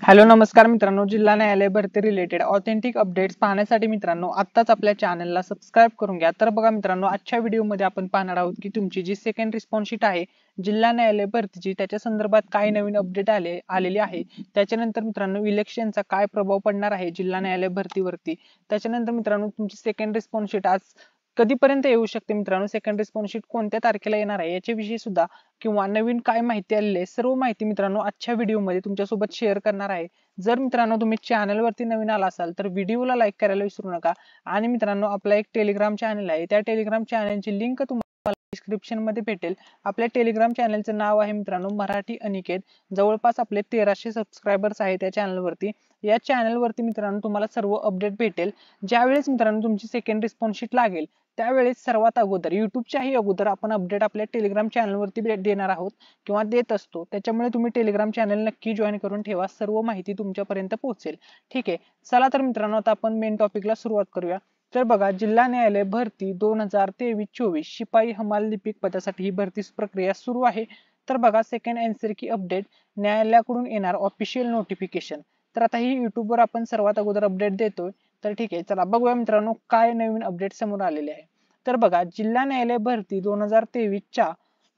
Hello नमस्कार मित्रांनो, जिल्हा न्यायालय भरती रिलेटेड ऑथेंटिक अपडेट्स पाहण्यासाठी मित्रांनो आत्ताच आपल्या चॅनलला सबस्क्राईब करून घ्या। तर बघा मित्रांनो, आजच्या व्हिडिओमध्ये आपण पाहणार आहोत की तुमची जी सेकंड रिस्पॉन्स शीट आहे जिल्हा न्यायालय भरतीची, त्याच्या संदर्भात काय नवीन अपडेट आलेली आहे। त्याच्यानंतर मित्रांनो, इलेक्शनचा काय प्रभाव पडणार आहे जिल्हा न्यायालय भरतीवरती। त्याच्यानंतर मित्रांनो, तुमची सेकंड रिस्पॉन्स शीट आज कधीपर्यंत येऊ शकते मित्रांनो, सेकंड रिस्पॉन्स शीट कोणत्या तारखेला येणार आहे याच्याविषयी सुद्धा किंवा नवीन काय माहिती आलेली आहे, सर्व माहिती मित्रांनो आजच्या व्हिडिओमध्ये तुमच्यासोबत शेअर करणार आहे। जर मित्रांनो तुम्ही चॅनलवरती नवीन आला असाल तर व्हिडिओला लाईक करायला विसरू नका। आणि मित्रांनो, आपला एक टेलिग्राम चॅनल आहे, त्या टेलिग्राम चॅनलची लिंक तुम्हाला डिस्क्रिप्शन मध्ये भेटेल। आपल्या टेलिग्राम चॅनलचं नाव आहे मित्रांनो मराठी अनिकेत। जवळपास आपले 1300 सबस्क्रायबर्स आहेत त्या चॅनलवरती। या चॅनलवरती मित्रांनो तुम्हाला सर्व अपडेट भेटेल। ज्यावेळेस मित्रांनो तुमची सेकंड रिस्पॉन्स शीट लागेल त्यावेळेस सर्वात अगोदर युट्यूबच्याही अगोदर आपण अपडेट आपल्या टेलिग्राम चॅनलवरती देणार आहोत किंवा देत असतो। त्याच्यामुळे तुम्ही टेलिग्राम चॅनल नक्की जॉईन करून ठेवा, सर्व माहिती तुमच्यापर्यंत पोहोचेल। ठीक आहे, चला तर मित्रांनो आता आपण मेन टॉपिकला सुरुवात करूया। तर बघा, जिल्हा न्यायालय भरती 2023-24 शिपाई हमाल लिपिक पदासाठी ही भरती प्रक्रिया सुरू आहे। तर बघा, सेकंड आन्सर की अपडेट न्यायालयाकडून येणार ऑफिशियल नोटिफिकेशन। तर आता ही युट्यूबवर आपण सर्वात अगोदर अपडेट देतोय। तर ठीक आहे, चला बघूया मित्रांनो काय नवीन अपडेट समोर आलेले आहे। तर बघा, जिल्हा न्यायालय भरती 2023च्या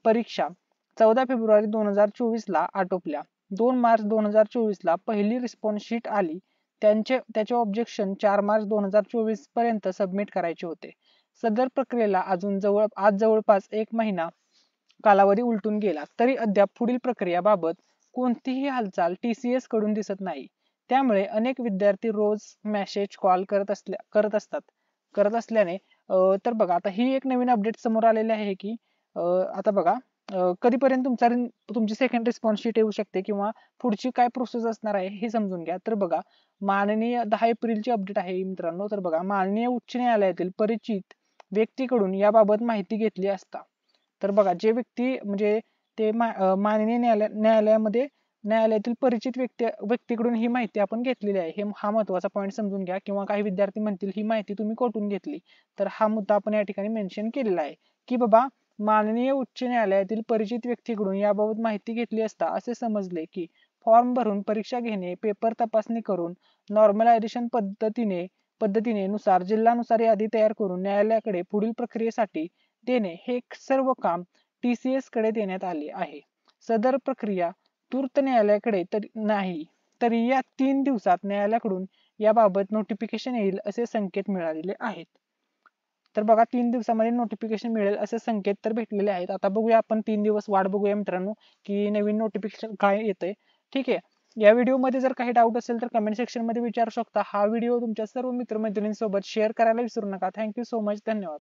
परीक्षा 14 फेब्रुवारी 2024 ला आटोपल्या। 2 मार्च 2024 ला पहिली रिस्पॉन्स शीट आली। त्याचे ऑब्जेक्शन 4 मार्च 2024 पर्यंत सबमिट करायचे होते। सदर प्रक्रियेला आज जवळपास 1 महिना कालावधी उलटून गेला तरी अद्याप पुढील प्रक्रियाबाबत कोणतीही हालचाल TCS कडून दिसत नाही। त्यामुळे अनेक विद्यार्थी रोज मेसेज कॉल करत असल्याने तर बघा, आता ही एक नवीन अपडेट समोर आलेली आहे की आता बघा कधीपर्यंत तुमची सेकंड रिस्पॉन्स शीट येऊ शकते किंवा पुढची काय प्रोसेस असणार आहे हे समजून घ्या। तर बघा, माननीय 10 एप्रिलची अपडेट आहे मित्रांनो। तर बघा, माननीय उच्च न्यायालयातील परिचित व्यक्तीकडून याबाबत माहिती घेतली असता। तर बघा, जे व्यक्ती म्हणजे ते माननीय न्यायालयातील परिचित व्यक्तीकडून ही माहिती आपण घेतलेली आहे। हा महत्वाचा पॉईंट समजून घ्या। किंवा काही विद्यार्थी म्हणतील ही माहिती तुम्ही कोठून घेतली, तर हा मुद्दा आपण या ठिकाणी मेन्शन केलेला आहे की बाबा, माननीय उच्च न्यायालयातील परिचित व्यक्तीकडून याबाबत माहिती घेतली असता असे समजले की फॉर्म भरून परीक्षा घेणे, पेपर तपासणी करून नॉर्मलायझेशन पद्धतीने नुसार जिल्हानुसार यादी तयार करून न्यायालयाकडे पुढील प्रक्रियेसाठी देणे, हे सर्व काम TCS कडे देण्यात आले आहे। सदर प्रक्रिया तूर्त न्यायालयाकडे नाही तरी या 3 दिवसात न्यायालयाकडून याबाबत नोटिफिकेशन येईल असे संकेत मिळालेले आहेत। तर बघा, 3 दिवसामध्ये नोटिफिकेशन मिळेल असे संकेत तर भेटलेले आहेत। आता बघूया, आपण 3 दिवस वाट बघूया मित्रांनो की नवीन नोटिफिकेशन काय येतंय। ठीक आहे, या व्हिडिओमध्ये जर काही डाऊट असेल तर कमेंट सेक्शन मध्ये विचारू शकता। हा व्हिडिओ तुमच्या सर्व मित्रमैत्रिणींसोबत शेअर करायला विसरू नका। थँक्यू सो मच, धन्यवाद।